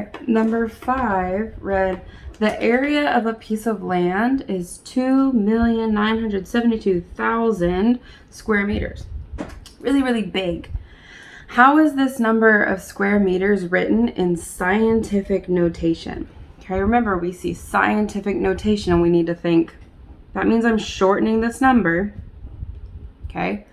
right, number 5 read, the area of a piece of land is 2,972,000 square meters. Really, really big. How is this number of square meters written in scientific notation? Okay, remember we see scientific notation and we need to think, that means I'm shortening this number. Okay,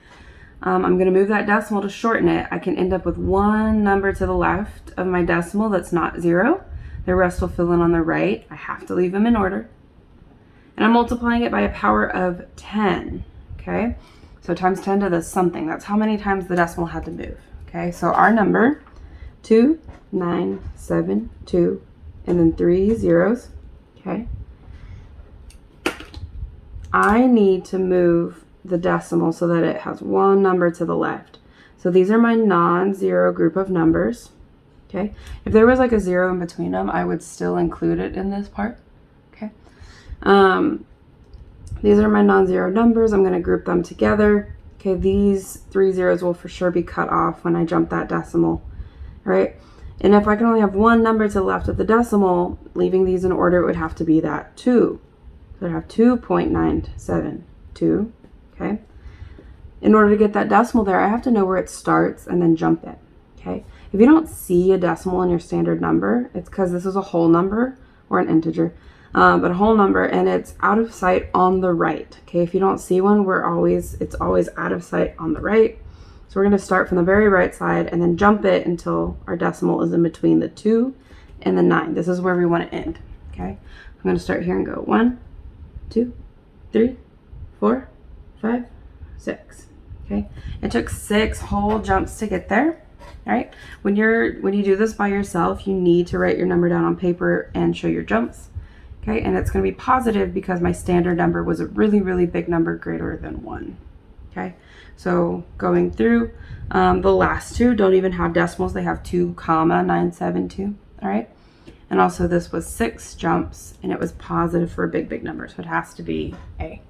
I'm going to move that decimal to shorten it. I can end up with one number to the left of my decimal that's not 0. The rest will fill in on the right. I have to leave them in order. And I'm multiplying it by a power of 10. Okay, so times 10 to the something. That's how many times the decimal had to move. Okay, so our number, 2972, and then 3 zeros. Okay, I need to move the decimal so that it has one number to the left. So these are my non-zero group of numbers. Okay, if there was like a 0 in between them, I would still include it in this part. Okay, these are my non-zero numbers. I'm going to group them together. Okay, these 3 zeros will for sure be cut off when I jump that decimal, right? And if I can only have one number to the left of the decimal, leaving these in order, it would have to be that 2. So I'd have 2.972, okay? In order to get that decimal there, I have to know where it starts and then jump it, okay? If you don't see a decimal in your standard number, it's because this is a whole number or an integer, but a whole number, and it's out of sight on the right. Okay, if you don't see one, it's always out of sight on the right. So we're going to start from the very right side and then jump it until our decimal is in between the 2 and the 9. This is where we want to end. Okay, I'm going to start here and go 1, 2, 3, 4, 5, 6. Okay, it took 6 whole jumps to get there. All right, when you do this by yourself, you need to write your number down on paper and show your jumps. Okay, and it's going to be positive because my standard number was a really, really big number greater than 1. Okay, so going through, the last two don't even have decimals. They have 2,972. All right, and also this was 6 jumps and it was positive for a big, big number. So it has to be A.